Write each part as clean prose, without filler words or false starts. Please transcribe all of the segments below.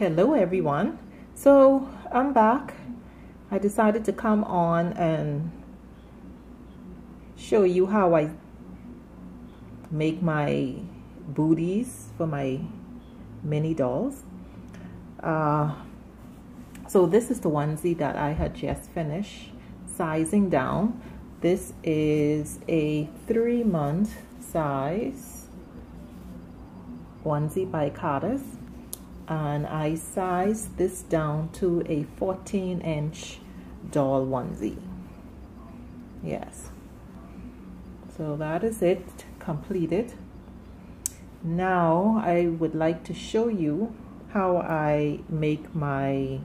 Hello everyone. So I'm back. I decided to come on and show you how I make my booties for my mini dolls. So this is the onesie that I had just finished sizing down. This is a 3-month size onesie by Carter's, and I sized this down to a 14-inch doll onesie. Yes, so that is it completed. Now I would like to show you how I make my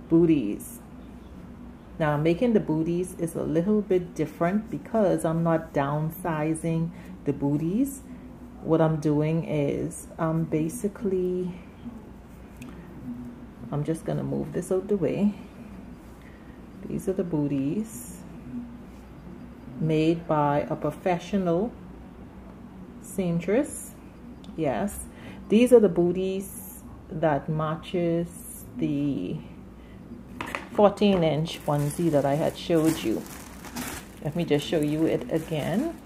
booties. Now making the booties is a little bit different because I'm not downsizing the booties. What I'm doing is I'm just gonna move this out the way. These are the booties made by a professional seamstress. Yes, these are the booties that matches the 14-inch onesie that I had showed you. Let me just show you it again.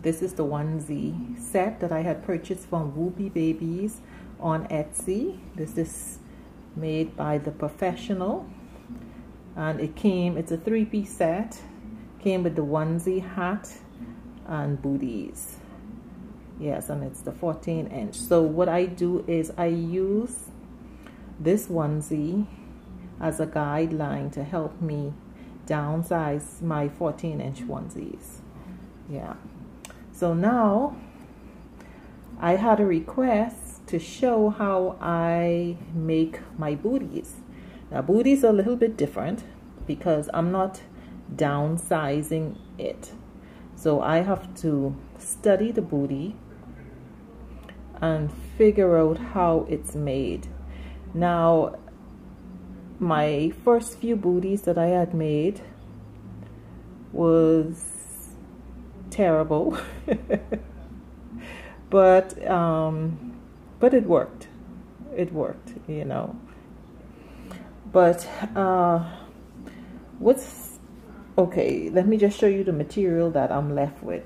This is the onesie set that I had purchased from Whoopie Babies on Etsy. This is made by the professional, and it's a 3-piece set. Came with the onesie, hat, and booties. Yes, and it's the 14-inch. So what I do is I use this onesie as a guideline to help me downsize my 14-inch onesies. Yeah. So now I had a request to show how I make my booties. Now booties are a little bit different because I'm not downsizing it. So I have to study the booty and figure out how it's made. Now my first few booties that I had made was terrible. but it worked. It worked, you know. But okay, let me just show you the material that I'm left with.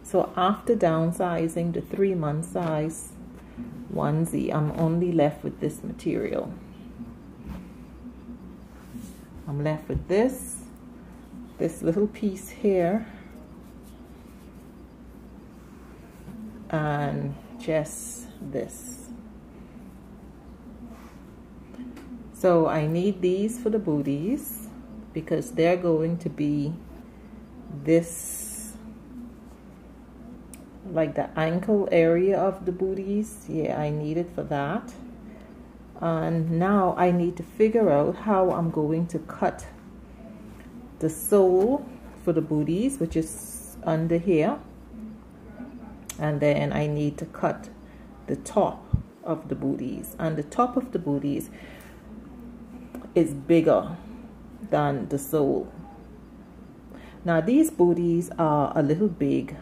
So after downsizing the 3-month size onesie, I'm only left with this material. I'm left with this little piece here, and just this. So I need these for the booties because they're going to be this, like the ankle area of the booties. Yeah, I need it for that. And now I need to figure out how I'm going to cut the sole for the booties, which is under here. And then I need to cut the top of the booties, and the top of the booties is bigger than the sole. Now these booties are a little big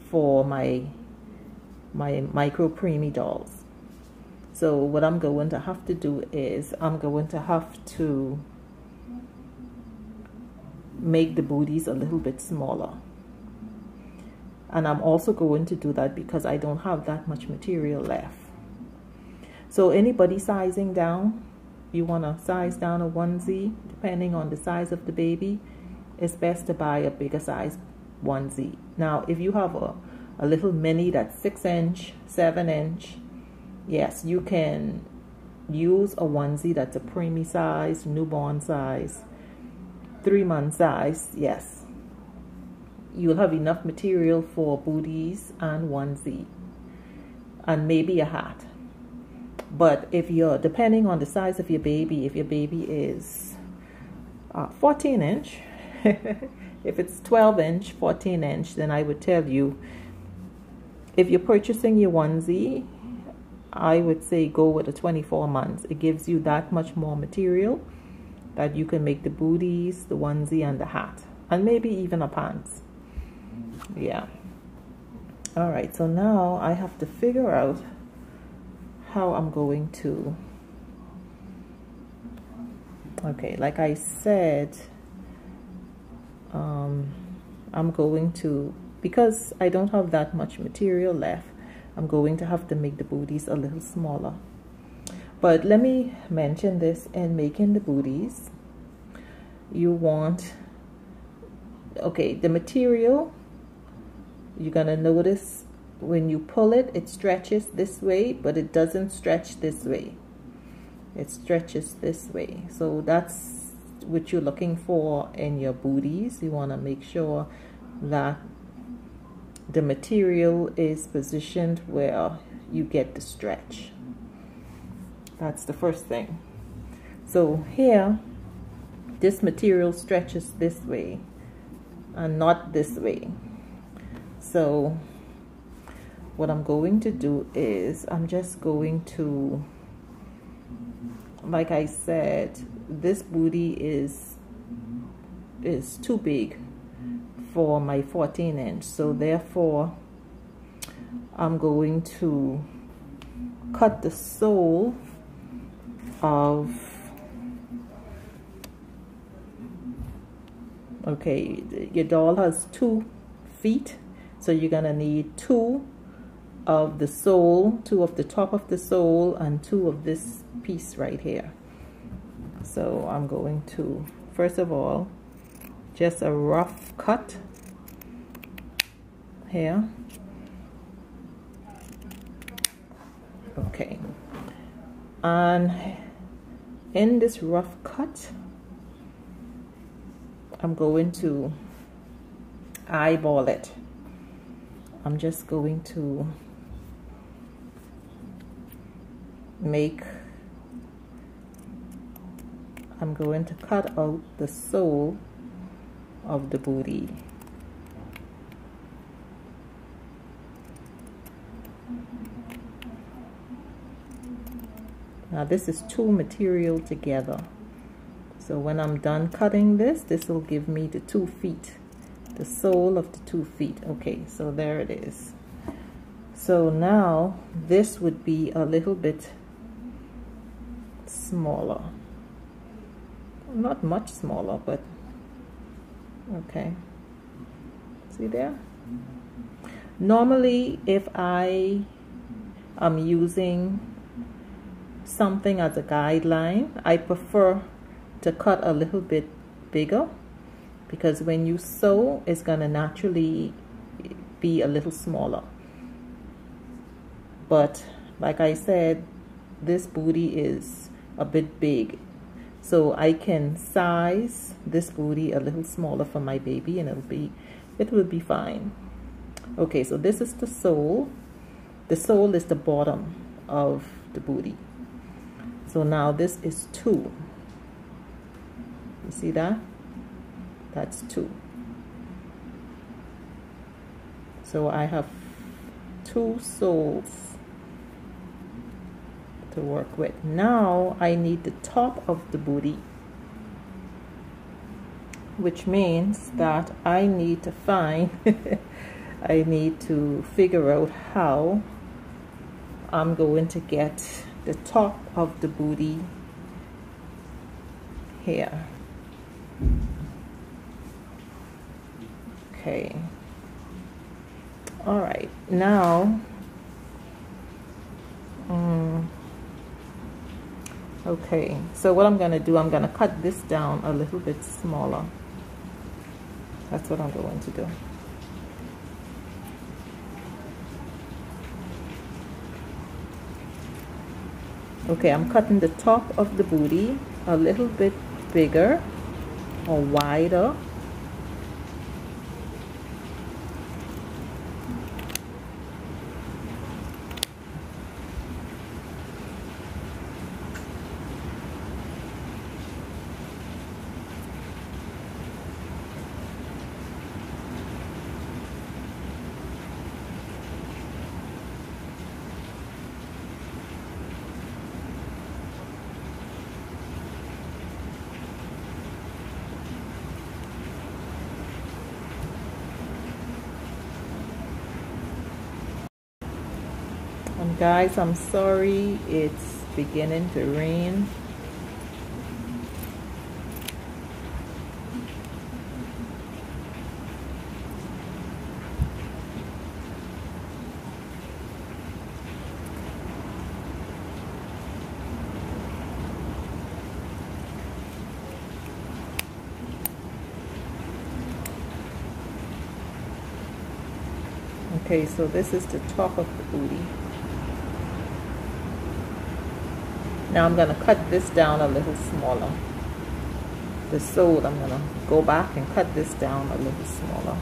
for my micro preemie dolls. So what I'm going to have to do is I'm going to have to make the booties a little bit smaller. And I'm also going to do that because I don't have that much material left. So anybody sizing down, you want to size down a onesie, depending on the size of the baby, it's best to buy a bigger size onesie. Now, if you have a little mini that's 6-inch, 7-inch, yes, you can use a onesie that's a preemie size, newborn size, 3-month size, yes. You'll have enough material for booties and onesie and maybe a hat. But if you're, depending on the size of your baby, if your baby is 14-inch, if it's 12-inch, 14-inch, then I would tell you, if you're purchasing your onesie, I would say go with a 24 months. It gives you that much more material that you can make the booties, the onesie, and the hat, and maybe even a pants. Yeah. All right, so now I have to figure out how I'm going to, okay, like I said, I'm going to, because I don't have that much material left, I'm going to have to make the booties a little smaller. But let me mention this: in making the booties, you want, okay, the material, you're gonna notice when you pull it, it stretches this way, but it doesn't stretch this way. It stretches this way. So that's what you're looking for in your booties. You want to make sure that the material is positioned where you get the stretch. That's the first thing. So here, this material stretches this way and not this way. So what I'm going to do is I'm just going to, like I said, this booty is too big for my 14 inch, so therefore I'm going to cut the sole of, okay, your doll has 2 feet, so you're gonna need 2 of the sole, 2 of the top of the sole, and 2 of this piece right here. So I'm going to, first of all, just a rough cut here. Okay, and in this rough cut, I'm going to eyeball it. I'm just going to I'm going to cut out the sole of the booty. Now this is 2 material together. So when I'm done cutting this, this will give me the 2 feet, the sole of the 2 feet. Okay, so there it is. So now this would be a little bit smaller. Not much smaller, but okay. See there? Normally, if I am using something as a guideline, I prefer to cut a little bit bigger, because when you sew, it's gonna naturally be a little smaller. But like I said, this booty is a bit big, so I can size this booty a little smaller for my baby, and it will be fine. Okay, so this is the sole. The sole is the bottom of the booty. So now this is 2. You see that? That's 2. So I have 2 soles to work with. Now I need the top of the booty, which means that I need to find I need to figure out how I'm going to get the top of the booty here. Okay. All right. Now, okay. So what I'm going to do, I'm going to cut this down a little bit smaller. That's what I'm going to do. Okay, I'm cutting the top of the booty a little bit bigger or wider. And guys, I'm sorry, it's beginning to rain. Okay, so this is the top of the booty. Now I'm going to cut this down a little smaller. The sole, I'm going to go back and cut this down a little smaller.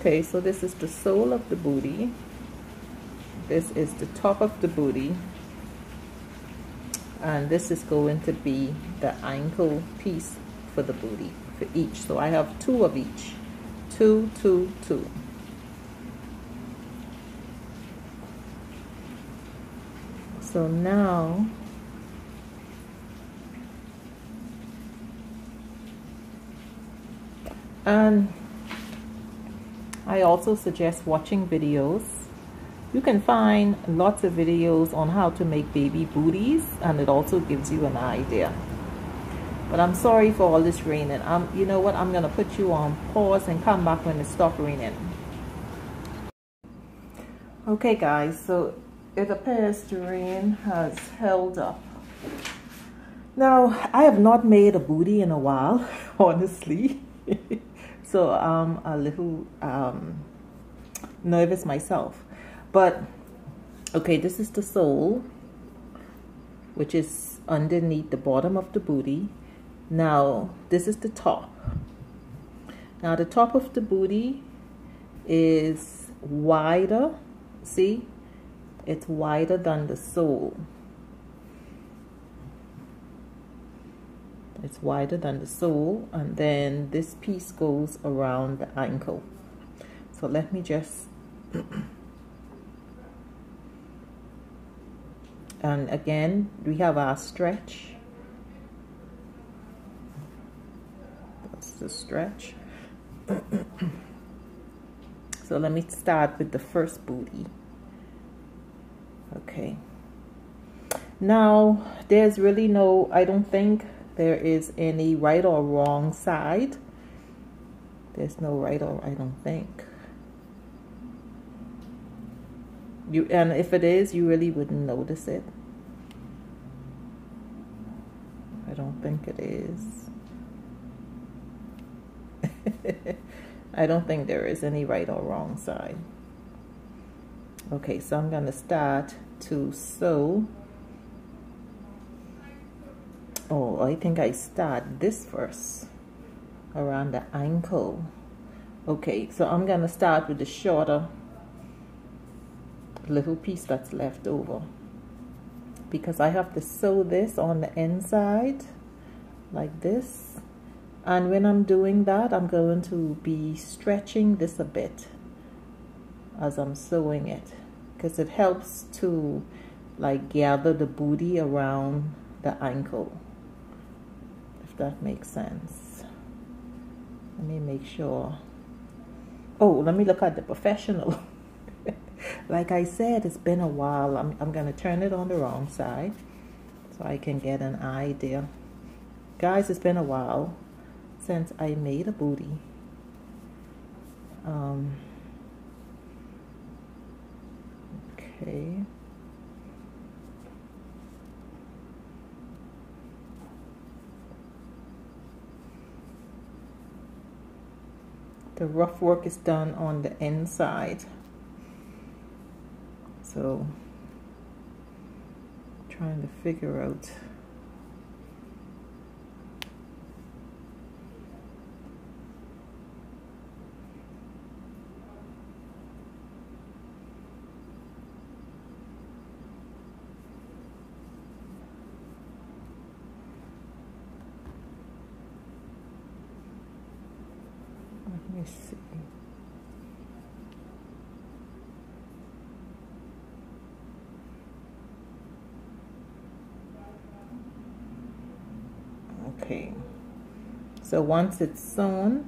Okay, so this is the sole of the booty. This is the top of the booty. And this is going to be the ankle piece for the booty, for each. So I have 2 of each. 2, 2, 2. So now and I also suggest watching videos. You can find lots of videos on how to make baby booties, and it also gives you an idea. But I'm sorry for all this raining. You know what? I'm gonna put you on pause and come back when it stops raining. Okay, guys. So it appears the rain has held up. Now I have not made a booty in a while, honestly. So I'm a little nervous myself. But okay, this is the sole, which is underneath the bottom of the booty. Now this is the top. Now the top of the booty is wider. See, it's wider than the sole. It's wider than the sole, and then this piece goes around the ankle. So let me just and again we have our stretch. That's the stretch. So let me start with the first booty. Okay, now there's really no, I don't think there is any right or wrong side. There's no right or, I don't think. And if it is, you really wouldn't notice it. I don't think it is. I don't think there is any right or wrong side. Okay, so I'm gonna start to sew. Oh, I think I start this first, around the ankle. Okay, so I'm gonna start with the shorter little piece that's left over, because I have to sew this on the inside like this. And when I'm doing that, I'm going to be stretching this a bit as I'm sewing it, because it helps to like gather the booty around the ankle, if that makes sense. Let me make sure. Oh, let me look at the professional. Like I said, it's been a while. I'm going to turn it on the wrong side so I can get an idea. Guys, it's been a while since I made a booty. Okay. The rough work is done on the inside. So, trying to figure out Let me see. Okay, so once it's sewn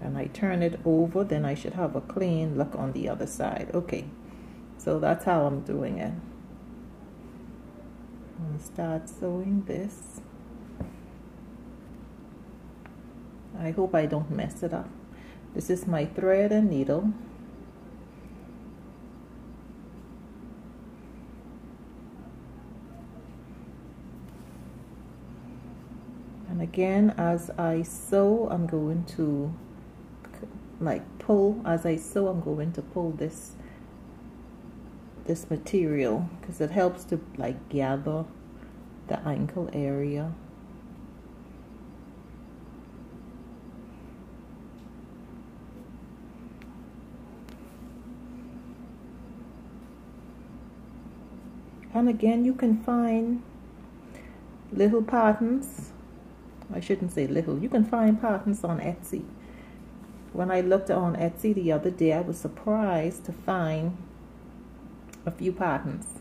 and I turn it over, then I should have a clean look on the other side. Okay, so that's how I'm doing it. I'm going to start sewing this. I hope I don't mess it up. This is my thread and needle. And again, as I sew, I'm going to pull. As I sew, I'm going to pull this material because it helps to gather the ankle area. And again, you can find little patterns. I shouldn't say little. You can find patterns on Etsy. When I looked on Etsy the other day, I was surprised to find a few patterns.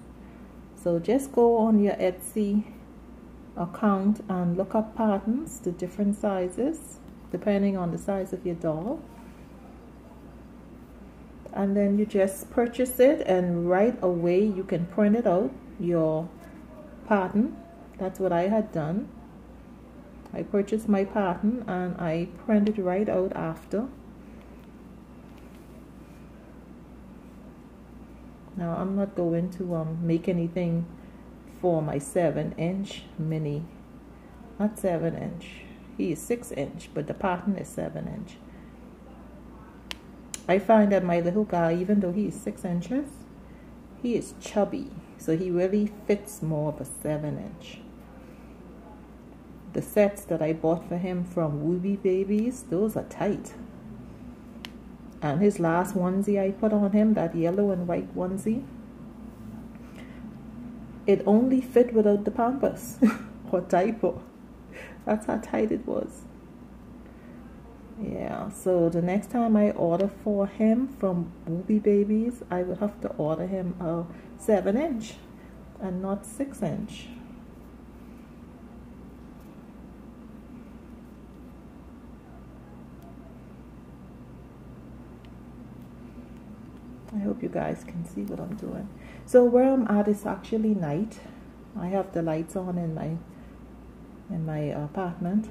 So just go on your Etsy account and look up patterns, the different sizes, depending on the size of your doll. And then you just purchase it, and right away you can print it out, your pattern. That's what I had done. I purchased my pattern and I printed right out after. Now I'm not going to make anything for my 7-inch mini. Not 7-inch. He is 6-inch, but the pattern is 7-inch. I find that my little guy, even though he is 6 inches, he is chubby, so he really fits more of a 7-inch. The sets that I bought for him from Booties Babies, those are tight. And his last onesie I put on him, that yellow and white onesie, it only fit without the pampers or diaper. That's how tight it was. Yeah, so the next time I order for him from Booties Babies, I would have to order him a 7-inch and not 6-inch. I hope you guys can see what I'm doing. So where I'm at is actually night. I have the lights on in my apartment.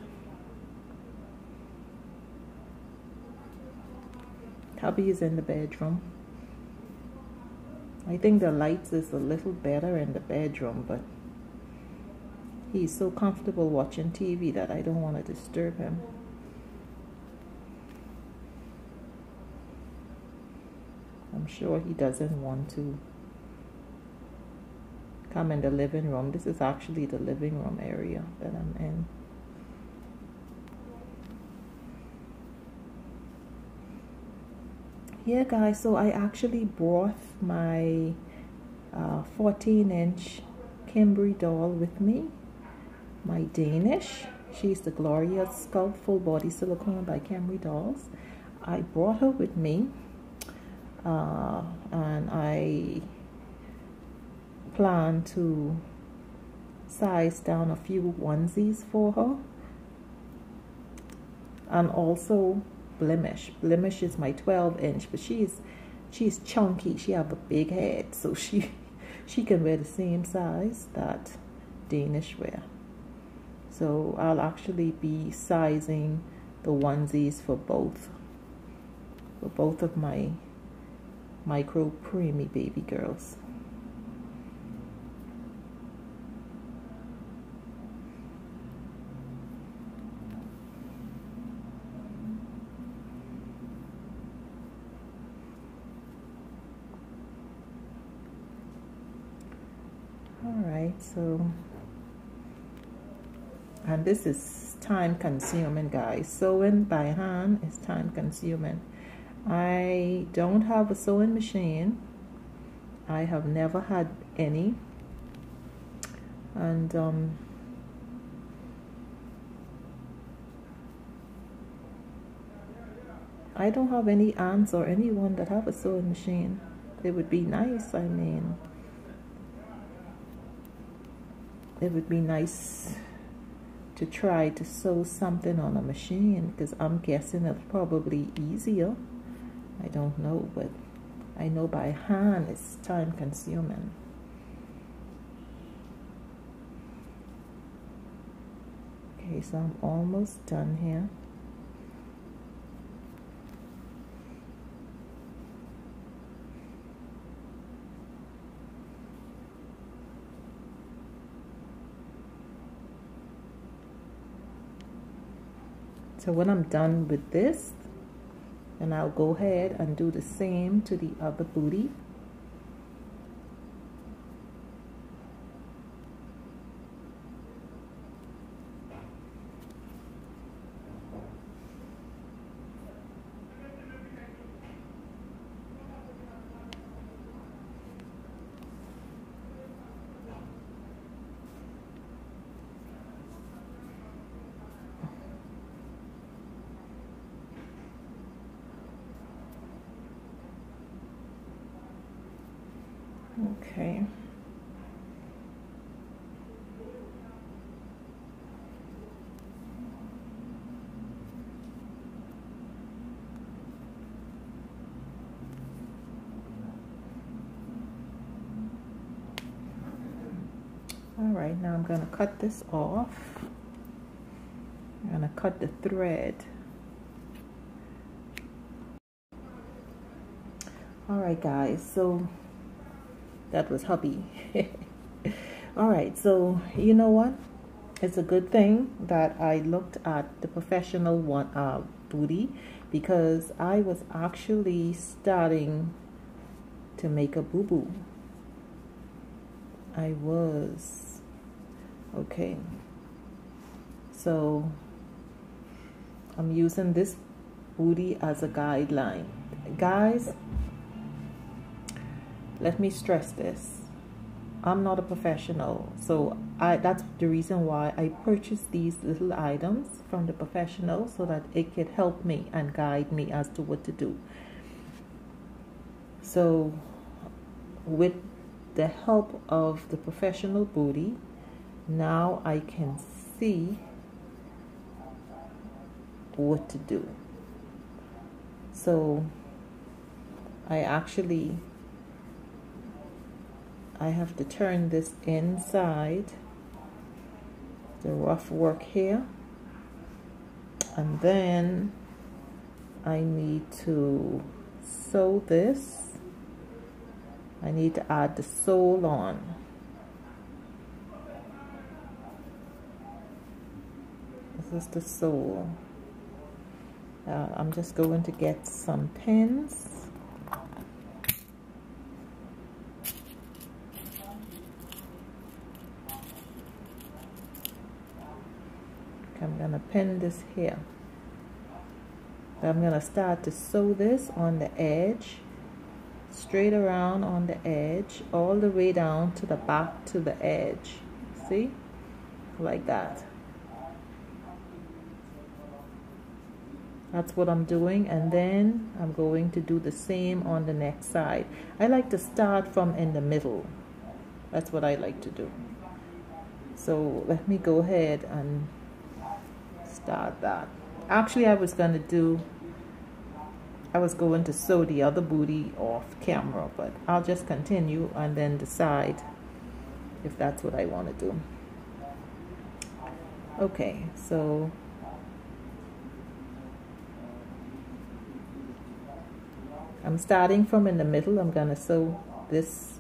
Hubby is in the bedroom. I think the lights is a little better in the bedroom, but he's so comfortable watching TV that I don't want to disturb him. I'm sure he doesn't want to come in the living room. This is actually the living room area that I'm in. Yeah guys, so I actually brought my 14-inch Kimberly doll with me, my Danish. She's the Gloria Sculpt Full Body Silicone by Kimberly Dolls. I brought her with me, and I plan to size down a few onesies for her, and also Blemish. Blemish is my 12-inch, but she's chunky. She have a big head, so she can wear the same size that Danish wear. So I'll actually be sizing the onesies for both of my micro preemie baby girls. Alright, so, and this is time consuming guys. Sewing by hand is time consuming. I don't have a sewing machine. I have never had any, and I don't have any aunts or anyone that have a sewing machine. It would be nice. I mean, it would be nice to try to sew something on a machine, because I'm guessing it's probably easier. I don't know, but I know by hand it's time consuming. Okay, so I'm almost done here. So when I'm done with this, then I'll go ahead and do the same to the other booty. Okay. All right, now I'm going to cut this off. I'm going to cut the thread. All right, guys, so that was hubby. All right, so you know what? It's a good thing that I looked at the professional one booty, because I was actually starting to make a boo-boo. I was. Okay. So I'm using this booty as a guideline. Guys, let me stress this. I'm not a professional, so that's the reason why I purchased these little items from the professional, so that it could help me and guide me as to what to do. So with the help of the professional booty, now I can see what to do. So I have to turn this inside, the rough work here, and then I need to sew this. I need to add the sole on. This is the sole. I'm just going to get some pins. I'm going to pin this here. I'm going to start to sew this on the edge, straight around on the edge, all the way down to the back to the edge. See? Like that. That's what I'm doing, and then I'm going to do the same on the next side. I like to start from in the middle. That's what I like to do. So let me go ahead and start that. Actually, I was going to sew the other booty off camera, but I'll just continue and then decide if that's what I want to do. Okay, so I'm starting from in the middle. I'm going to sew this.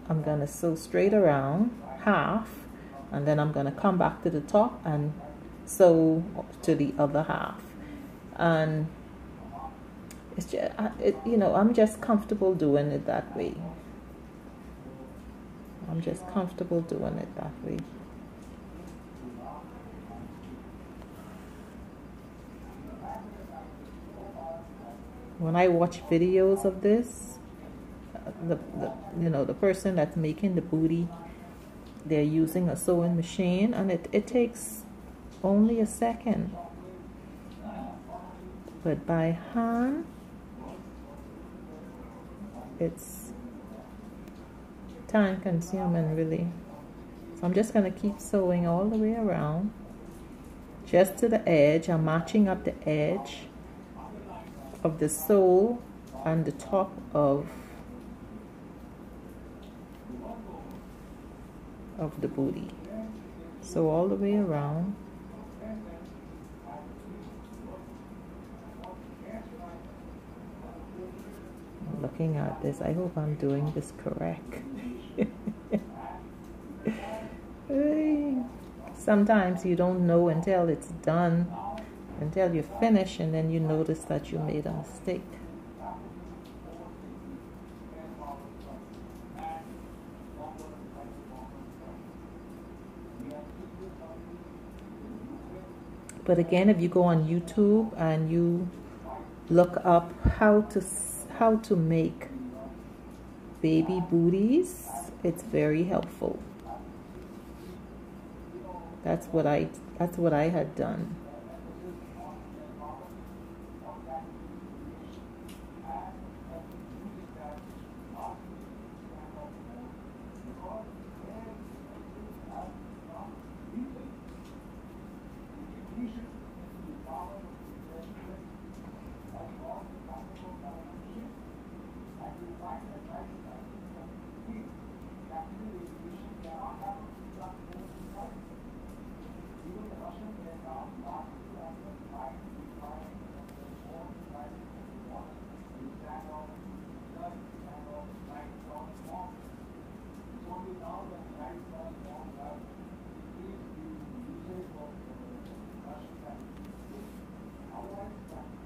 I'm going to sew straight around half, and then I'm going to come back to the top and sew to the other half. And it's just, you know, I'm just comfortable doing it that way. I'm just comfortable doing it that way. When I watch videos of this, the person that's making the booty, they're using a sewing machine, and it takes only a second. but by hand it's time consuming really. So I'm just going to keep sewing all the way around just to the edge. I'm matching up the edge of the sole and the top of the booty. So all the way around. I'm looking at this. I hope I'm doing this correct. Sometimes you don't know until it's done, until you finish, and then you notice that you made a mistake. But again, if you go on YouTube and you look up how to make baby booties, it's very helpful. That's what I had done.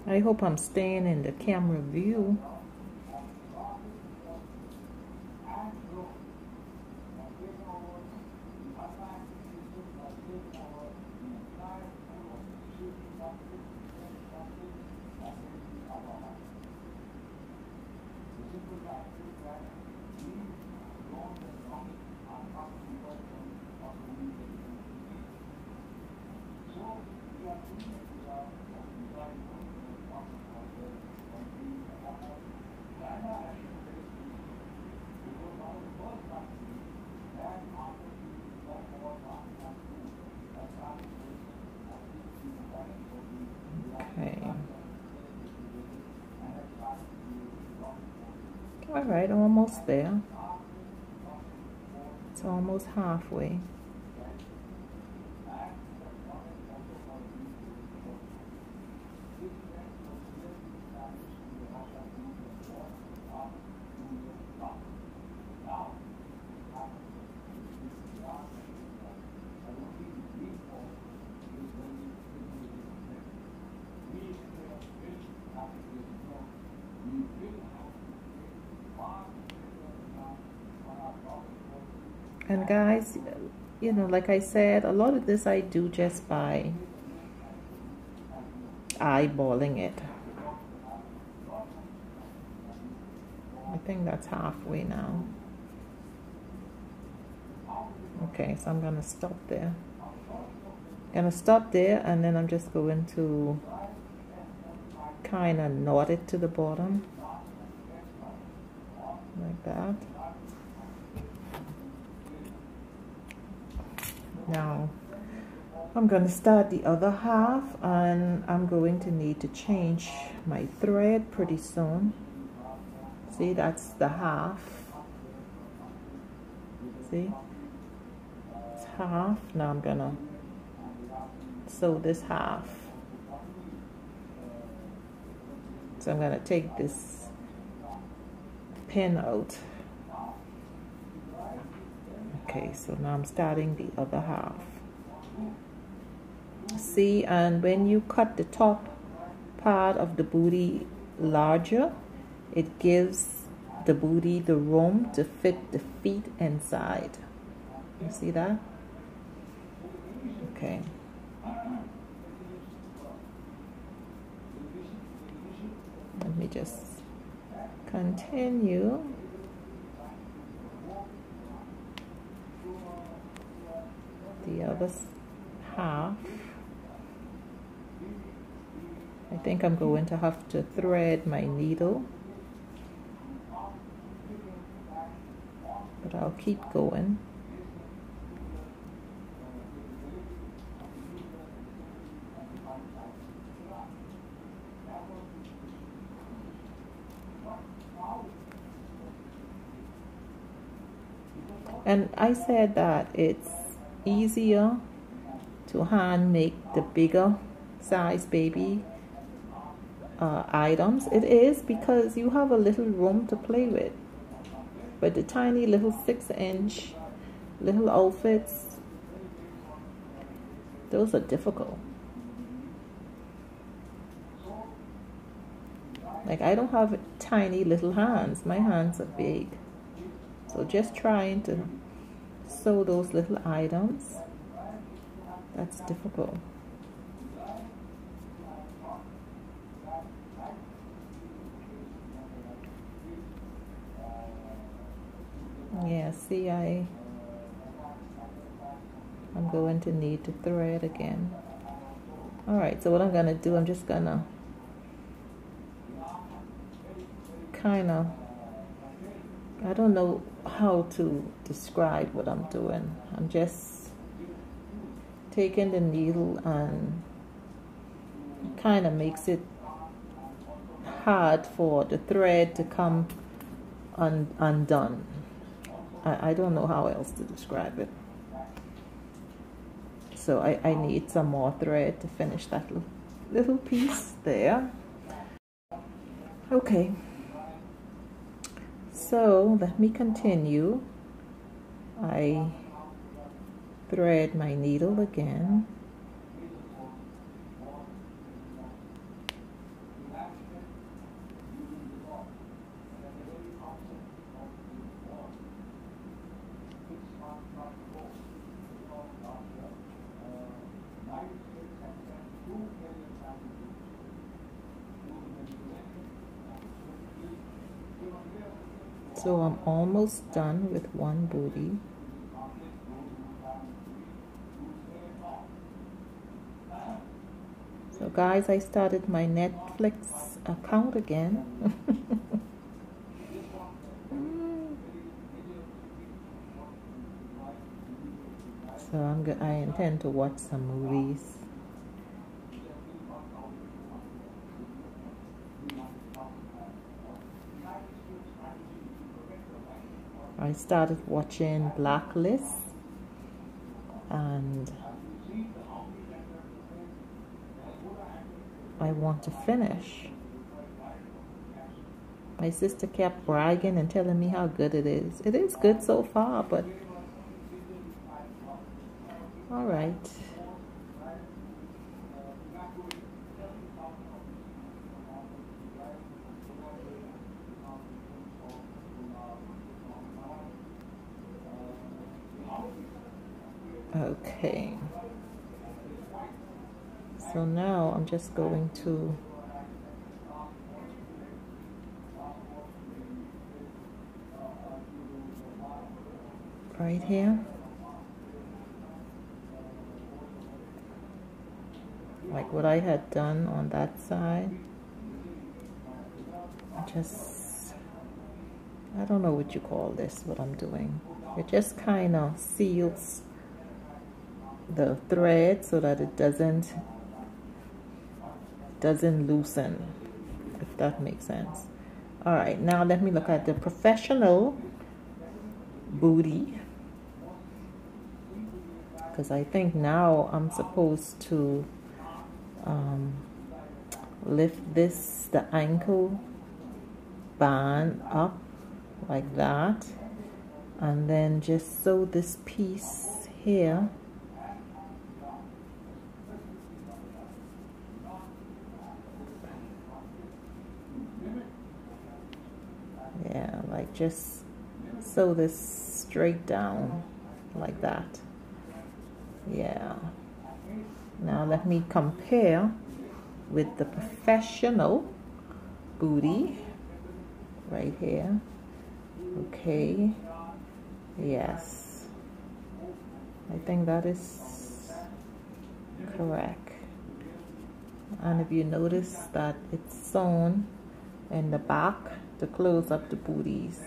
I hope I'm staying in the camera view. All right, almost there. It's almost halfway. And guys, you know, like I said, a lot of this I do just by eyeballing it. I think that's halfway now. Okay, so I'm gonna stop there. And then I'm just going to kind of knot it to the bottom like that. Now I'm going to start the other half, and I'm going to need to change my thread pretty soon. See, that's the half. See, it's half. Now I'm gonna sew this half. So I'm gonna take this pin out. Okay, so now I'm starting the other half. See, and when you cut the top part of the booty larger, it gives the booty the room to fit the feet inside. You see that? Okay. Let me just continue. The other half. I think I'm going to have to thread my needle, but I'll keep going. And I said that it's easier to hand make the bigger size baby items. It is, because you have a little room to play with. But the tiny little 6-inch little outfits, those are difficult. Like, I don't have tiny little hands. My hands are big. So just trying to sew those little items, that's difficult. Yeah, see, I'm going to need to thread again. Alright, so what I'm going to do, I'm just going to kind of, I don't know how to describe what I'm doing. I'm just taking the needle, and kind of makes it hard for the thread to come undone. I don't know how else to describe it. So I need some more thread to finish that little piece there. Okay. So let me continue. I thread my needle again. So I'm almost done with one booty. So guys, I started my Netflix account again. So I intend to watch some movies. I started watching Blacklist, and I want to finish. My sister kept bragging and telling me how good it is. It is good so far, but all right. Okay. So now I'm just going to right here, like what I had done on that side. I don't know what you call this, what I'm doing. It just kind of seals the thread so that it doesn't loosen, if that makes sense. All right, now let me look at the professional booty, because I think now I'm supposed to lift the ankle band up like that, and then just sew this piece here. Yeah, like just sew this straight down like that. Yeah. Now let me compare with the professional booty right here. Okay. Yes. I think that is correct. And if you notice that it's sewn in the back to close up the booties,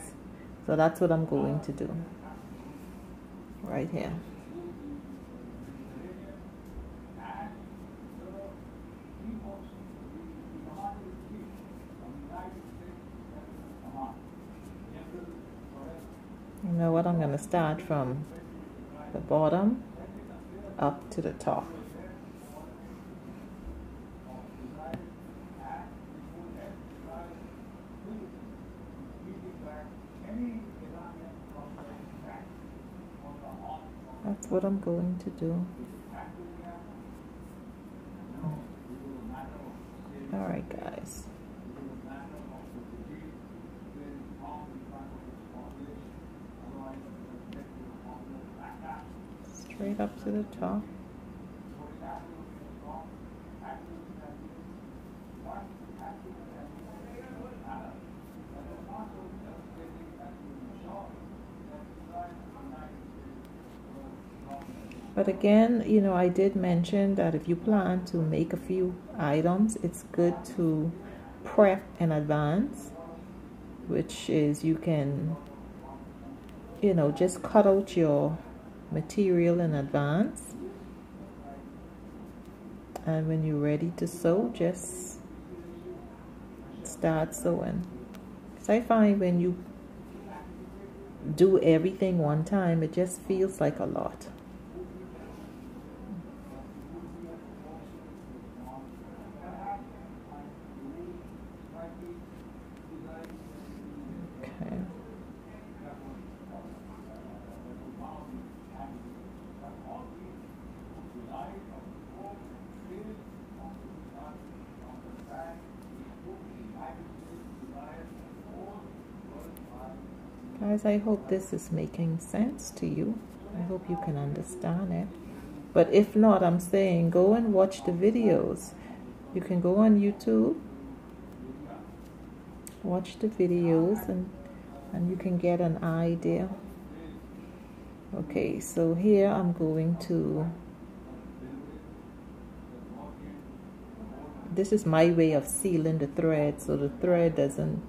so that's what I'm going to do right here. You know what, I'm going to start from the bottom up to the top. That's what I'm going to do. All right, guys. Straight up to the top. But again, you know, I did mention that if you plan to make a few items, it's good to prep in advance, which is you can, you know, just cut out your material in advance, and when you're ready to sew, just start sewing. So I find when you do everything one time, it just feels like a lot. Okay. Guys, I hope this is making sense to you. I hope you can understand it. But if not, I'm saying go and watch the videos. You can go on YouTube, watch the videos, and you can get an idea. Okay, so here I'm going to, this is my way of sealing the thread so the thread doesn't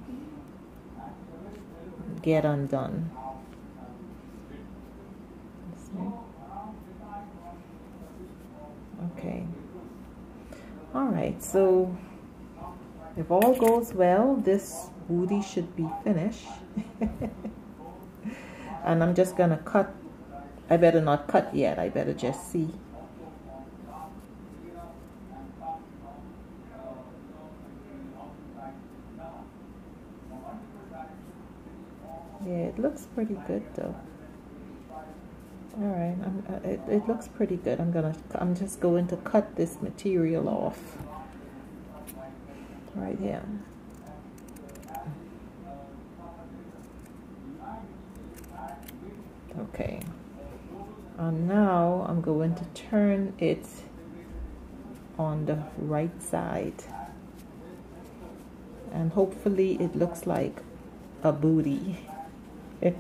get undone. Okay. All right, so if all goes well, this booty should be finished. And I'm just gonna cut. I better not cut yet, I better just see. Yeah, it looks pretty good though. All right, it looks pretty good. I'm just going to cut this material off right here. Okay, and now I'm going to turn it on the right side, and hopefully it looks like a booty. Hey.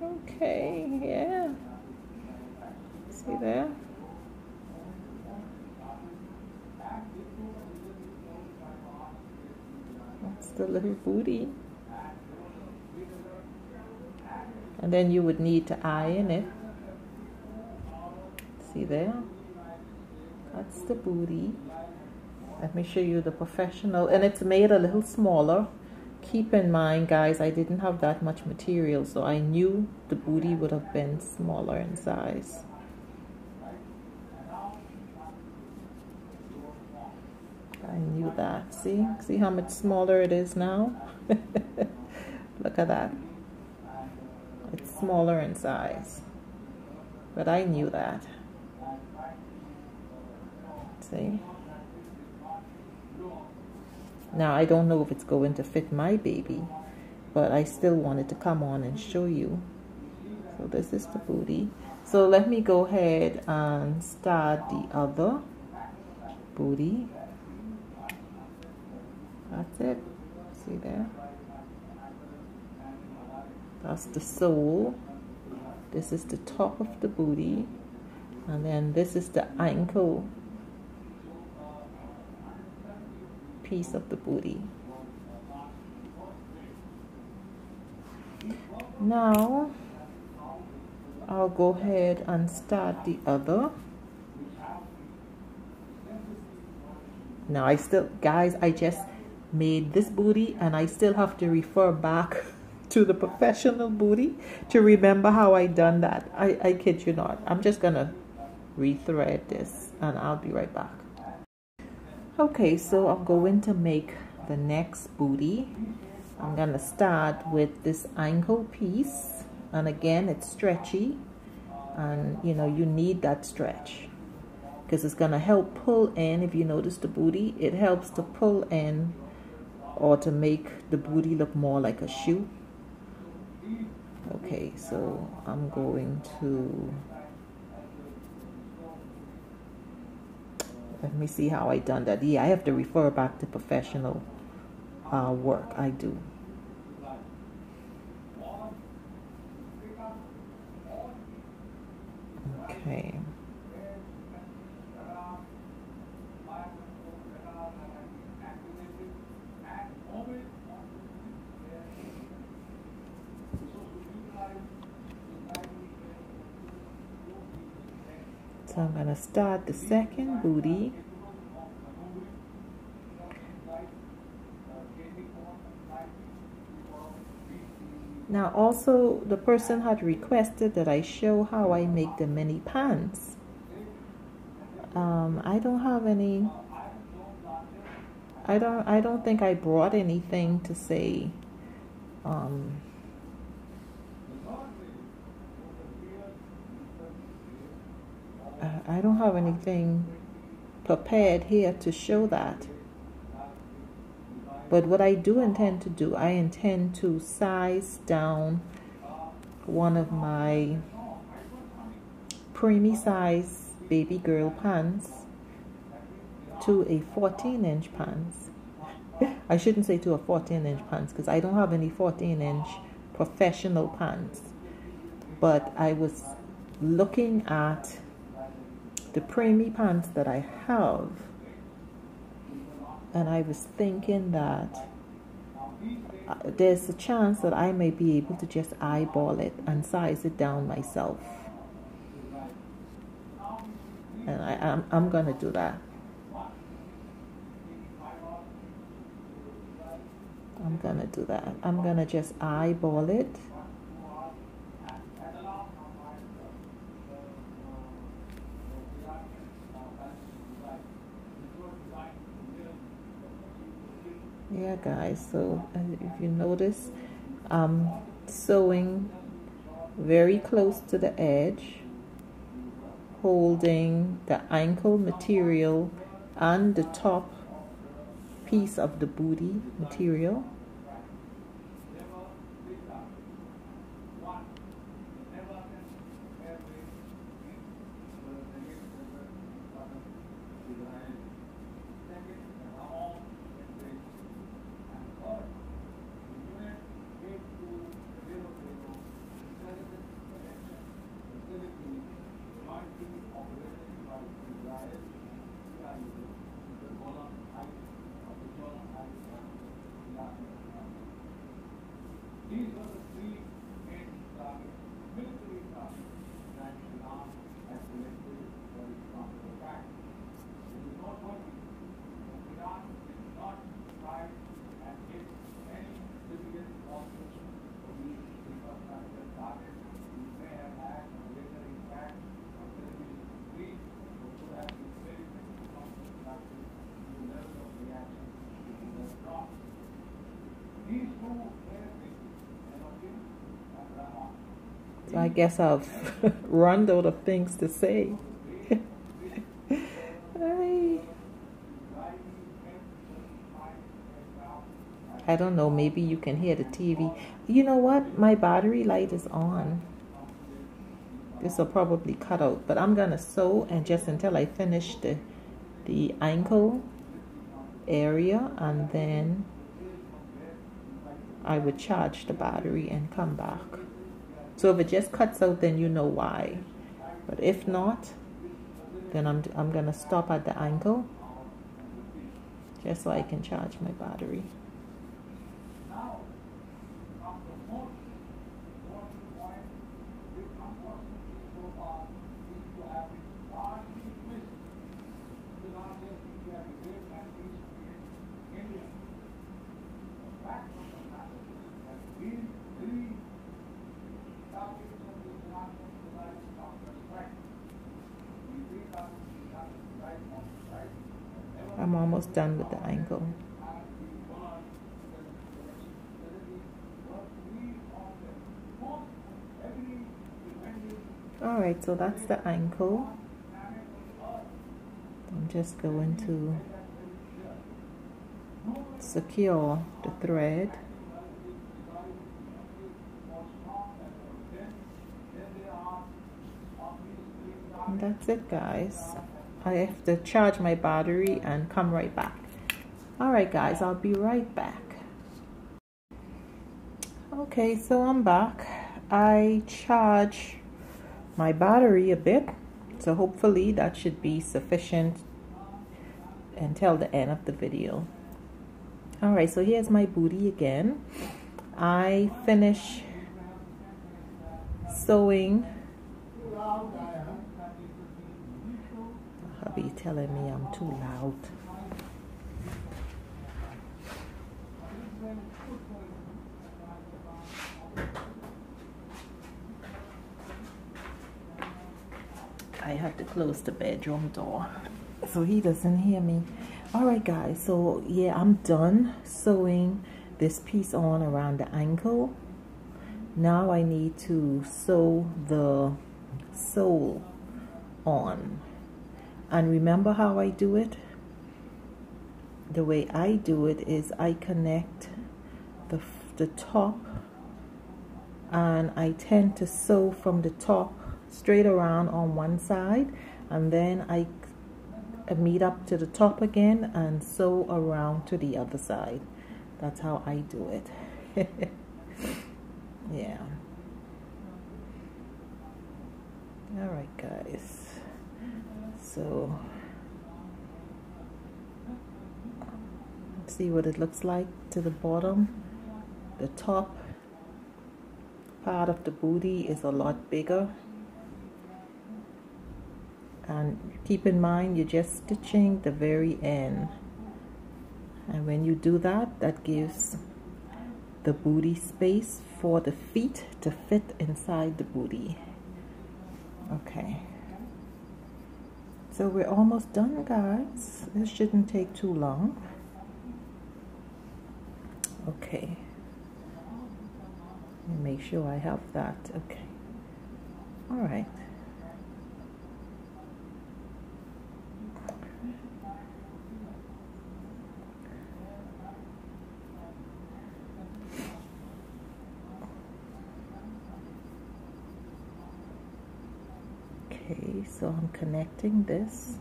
Okay, yeah. See there? That's the little booty. And then you would need to iron it. See there? That's the booty. Let me show you the professional. And it's made a little smaller. Keep in mind, guys, I didn't have that much material, so I knew the booty would have been smaller in size. I knew that. See how much smaller it is now? Look at that. It's smaller in size, but I knew that. See? Now, I don't know if it's going to fit my baby, but I still wanted to come on and show you. So this is the booty. So let me go ahead and start the other booty. That's it. See there? That's the sole. This is the top of the booty, and then this is the ankle piece of the booty. Now I'll go ahead and start the other. Now I still, guys, I just made this booty and I still have to refer back to the professional booty to remember how I done that. I kid you not. I'm just gonna rethread this and I'll be right back. Okay, so I'm going to make the next booty. I'm gonna start with this ankle piece, and again it's stretchy, and you know you need that stretch because it's gonna help pull in. If you notice the booty, it helps to pull in or to make the booty look more like a shoe. Okay, so I'm going to, let me see how I done that. Yeah, I have to refer back to professional work I do. Okay. So I'm going to start the second booty. Now also the person had requested that I show how I make the mini pants. I don't have any, I don't think I brought anything to say I don't have anything prepared here to show that. But what I do intend to do, I intend to size down one of my preemie size baby girl pants to a 14-inch pants. I shouldn't say to a 14-inch pants because I don't have any 14-inch professional pants. But I was looking at the preemie pants that I have, and I was thinking that there's a chance that I may be able to just eyeball it and size it down myself. And I'm gonna do that. I'm gonna do that. I'm gonna just eyeball it. Yeah, guys, so if you notice, I'm sewing very close to the edge, holding the ankle material and the top piece of the booty material. So I guess I've run out of things to say. I don't know, maybe you can hear the TV. You know what? My battery light is on. This will probably cut out, but I'm gonna sew and just until I finish the ankle area, and then I would charge the battery and come back. So if it just cuts out, then you know why. But if not, then I'm gonna stop at the ankle just so I can charge my battery. I'm almost done with the ankle. Alright, so that's the ankle. I'm just going to secure the thread. And that's it, guys. I have to charge my battery and come right back. Alright guys, I'll be right back. Okay, so I'm back. I charged my battery a bit, so hopefully that should be sufficient until the end of the video. Alright, so here's my booty again. I finished sewing. Hubby telling me I'm too loud. I have to close the bedroom door so he doesn't hear me. Alright guys, so yeah, I'm done sewing this piece on around the ankle. Now I need to sew the sole on. And remember how I do it? The way I do it is I connect the top, and I tend to sew from the top straight around on one side, and then I meet up to the top again and sew around to the other side. That's how I do it. Yeah. Alright guys, so see what it looks like to the bottom. The top part of the booty is a lot bigger, and keep in mind you're just stitching the very end, and when you do that, that gives the booty space for the feet to fit inside the booty. Okay, so we're almost done guys. This shouldn't take too long. Okay, let me make sure I have that. Okay, all right. Okay, so I'm connecting this.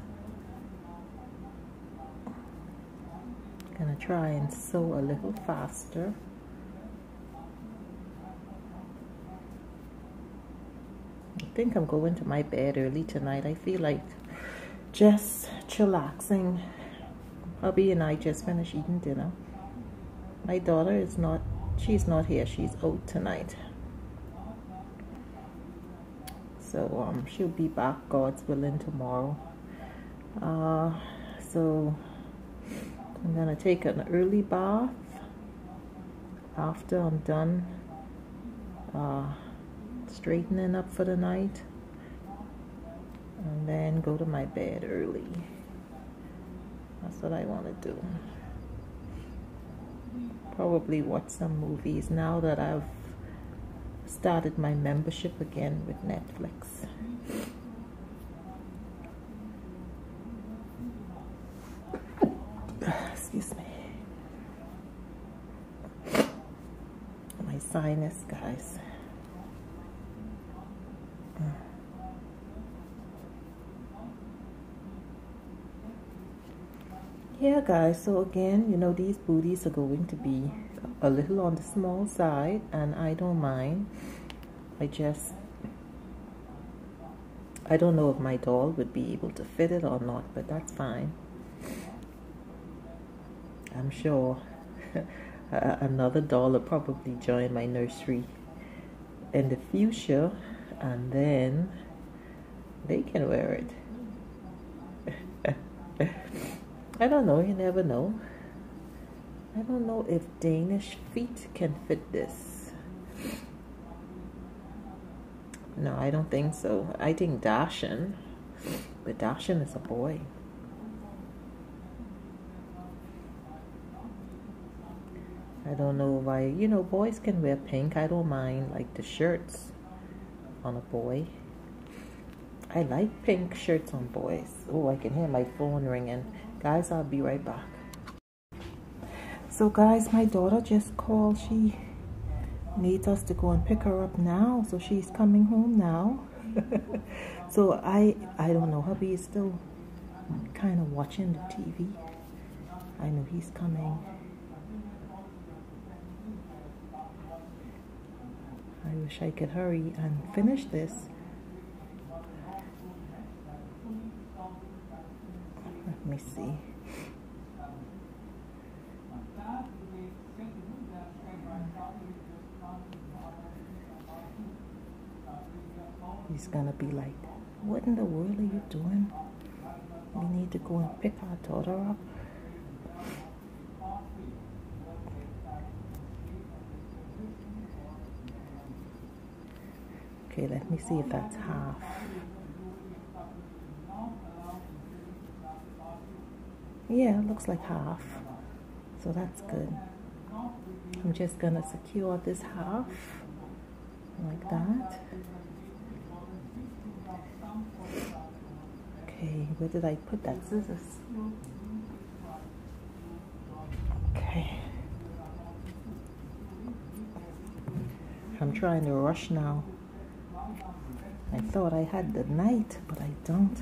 Gonna try and sew a little faster. I think I'm going to my bed early tonight. I feel like just chillaxing. Hubby and I just finished eating dinner. My daughter is not, she's not here. She's out tonight. So she'll be back, God's willing, tomorrow. So I'm gonna take an early bath after I'm done straightening up for the night, and then go to my bed early. That's what I want to do. Probably watch some movies now that I've started my membership again with Netflix. Excuse me. My sinus, guys. Yeah guys, so again, you know, these booties are going to be a little on the small side, and I don't mind. I don't know if my doll would be able to fit it or not, but that's fine. I'm sure another doll will probably join my nursery in the future, and then they can wear it. I don't know, you never know. I don't know if Danish feet can fit this. No, I don't think so. I think Dashin, but Dashin is a boy. I don't know why, you know, boys can wear pink. I don't mind, like, the shirts on a boy. I like pink shirts on boys. Oh, I can hear my phone ringing. Guys, I'll be right back. So guys, my daughter just called. She needs us to go and pick her up now. So she's coming home now. So I don't know. Hubby is still kind of watching the TV. I know he's coming. I wish I could hurry and finish this. Let me see. He's gonna be like, what in the world are you doing? We need to go and pick our daughter up. Okay, let me see if that's half. Yeah, it looks like half. So that's good. I'm just gonna secure this half like that. Okay, where did I put that scissors? Okay. I'm trying to rush now. I thought I had the knife, but I don't.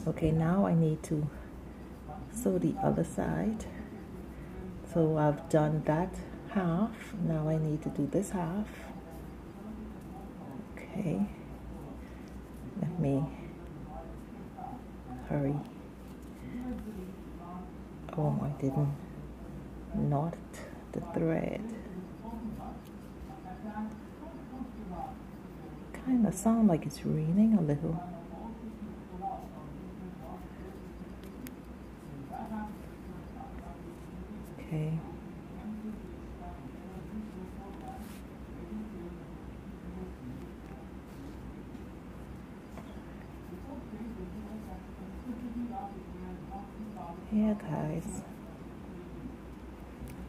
Okay, now I need to sew the other side. So I've done that half. Now I need to do this half. Okay. Let me hurry. Oh, I didn't knot the thread. Kind of sound like it's raining a little. Okay. Yeah, guys.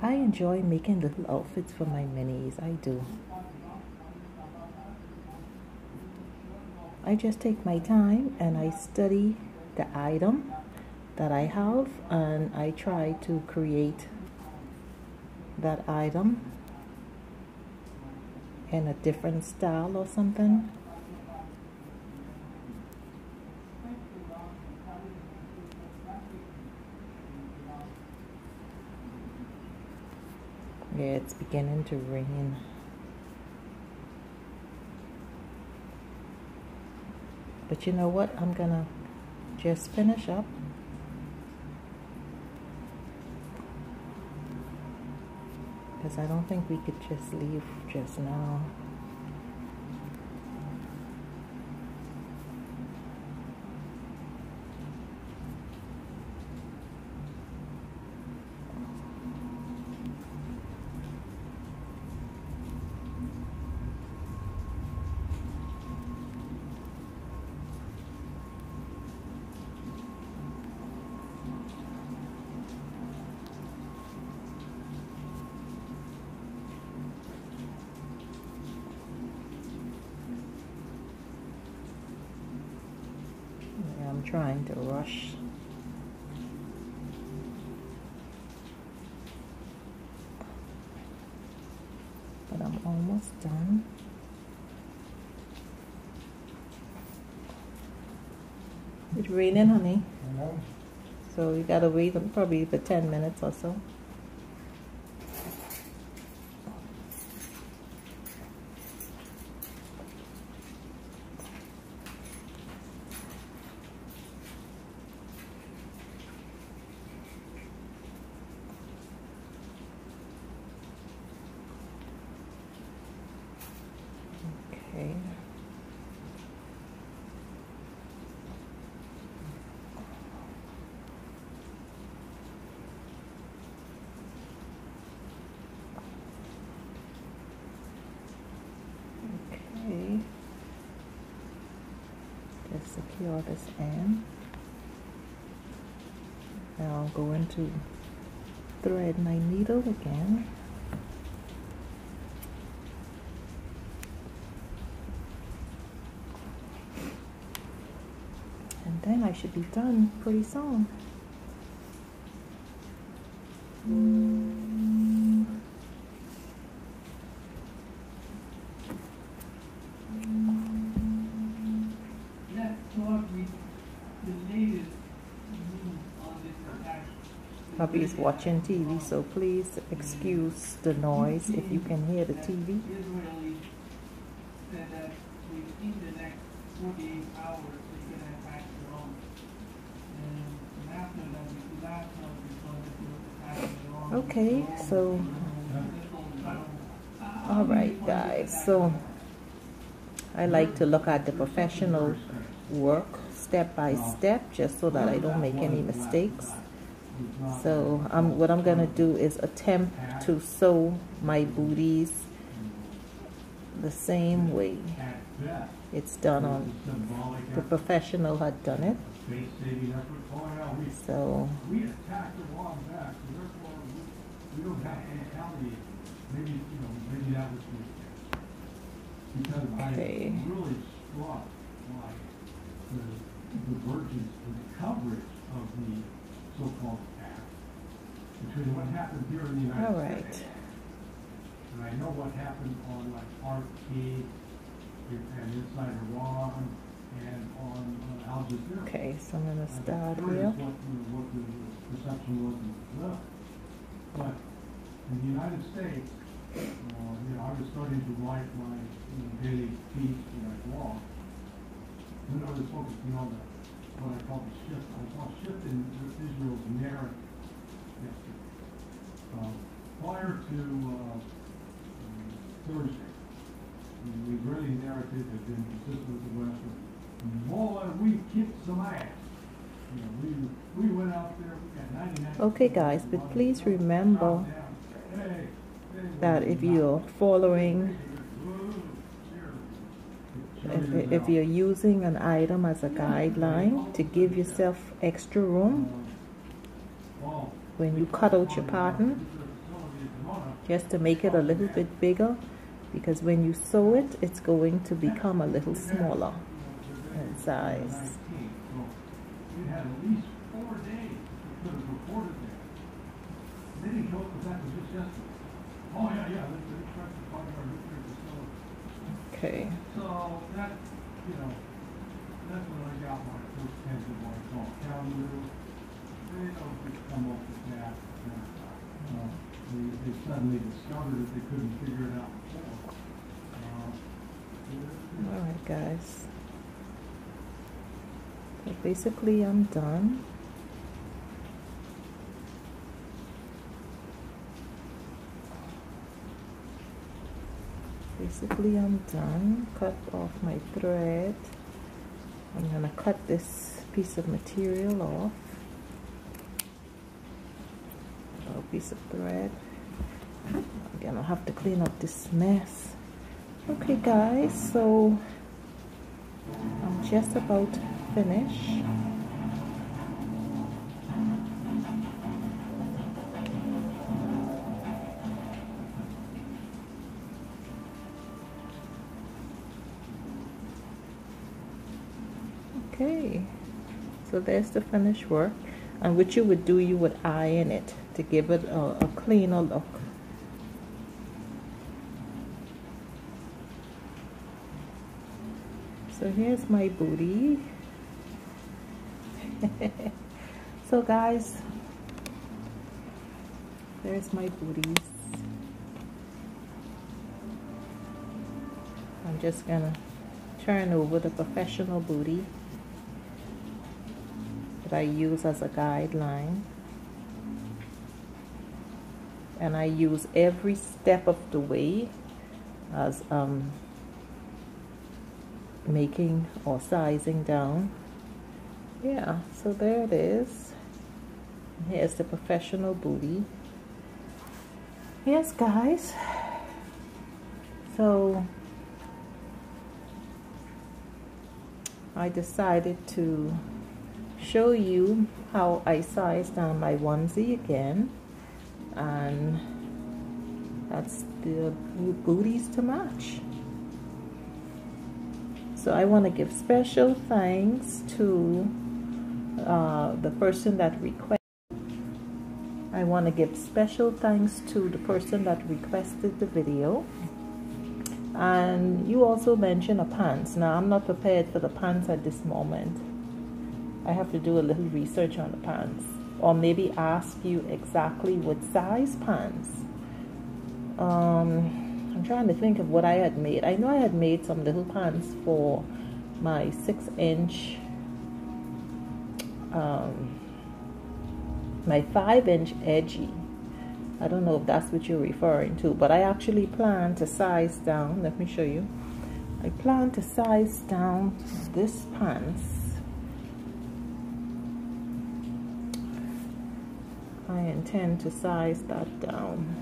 I enjoy making little outfits for my minis. I do. I just take my time and I study the item that I have, and I try to create that item in a different style or something. Yeah, it's beginning to rain. But you know what? I'm gonna just finish up. Because I don't think we could just leave just now. I'm trying to rush. But I'm almost done. It's raining, honey. So you gotta wait probably for 10 minutes or so. Okay. Okay. Just secure this end. Now I'm going to thread my needle again. And then I should be done pretty soon. Hubby's watching TV, so please excuse the noise if you can hear the TV. Okay, so all right guys, so I like to look at the professional work step by step just so that I don't make any mistakes. So what I'm gonna do is attempt to sew my booties the same way it's done on the professional had done it. So okay. The virgins, the coverage of the so-called act between what happened here in the United States, and I know what happened on like Arcade and Inside Iran and on Al Jazeera. Okay, so I'm gonna start here. What the perception was in the but in the United States, I was starting to write my daily piece when I blog. And I was focusing on what I call the shift. I saw a shift in Israel's narrative yesterday. Prior to Thursday, the Israeli narrative had been consistent with the West. More we kicked some ass. We went out there, we got 99. Okay guys, but please remember that if you're following, if you're using an item as a guideline to give yourself extra room when you cut out your pattern, just to make it a little bit bigger, because when you sew it, it's going to become a little smaller in size. We had at least 4 days we could have reported there. They didn't show up with that just yesterday. Oh yeah, they tried to find our nuclear facility. Okay. So that, that's when I got my first tens of what I call calendar. They don't just come up with that. They suddenly discovered that they couldn't figure it out before. Alright guys. So basically I'm done. Cut off my thread. I'm gonna cut this piece of material off. A piece of thread. Again, I'll have to clean up this mess. Okay guys, so I'm just about to finish. Okay, so there's the finished work, and what you would do, you would iron it to give it a cleaner look. So here's my booty. So guys, there's my booties. I'm just gonna turn over the professional booty that I use as a guideline, and I use every step of the way as making or sizing down. Yeah, so there it is. Here's the professional booty. Yes, guys. So I decided to show you how I sized down my onesie again, and that's the booties to match. So I want to give special thanks to the person that requested. I want to give special thanks to the person that requested the video. And you also mentioned a pants. Now I'm not prepared for the pants at this moment. I have to do a little research on the pants, or maybe ask you exactly what size pants. I'm trying to think of what I had made. I know I had made some little pants for my 6-inch, my 5-inch edgy. I don't know if that's what you're referring to, but I actually plan to size down. Let me show you. I plan to size down this pants. I intend to size that down.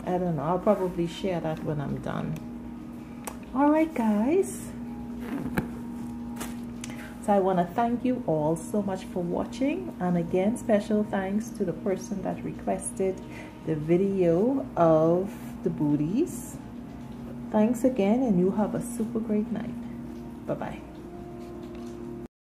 I don't know. I'll probably share that when I'm done. All right, guys. So I want to thank you all so much for watching, and again, special thanks to the person that requested the video of the booties. Thanks again, and you have a super great night. Bye-bye.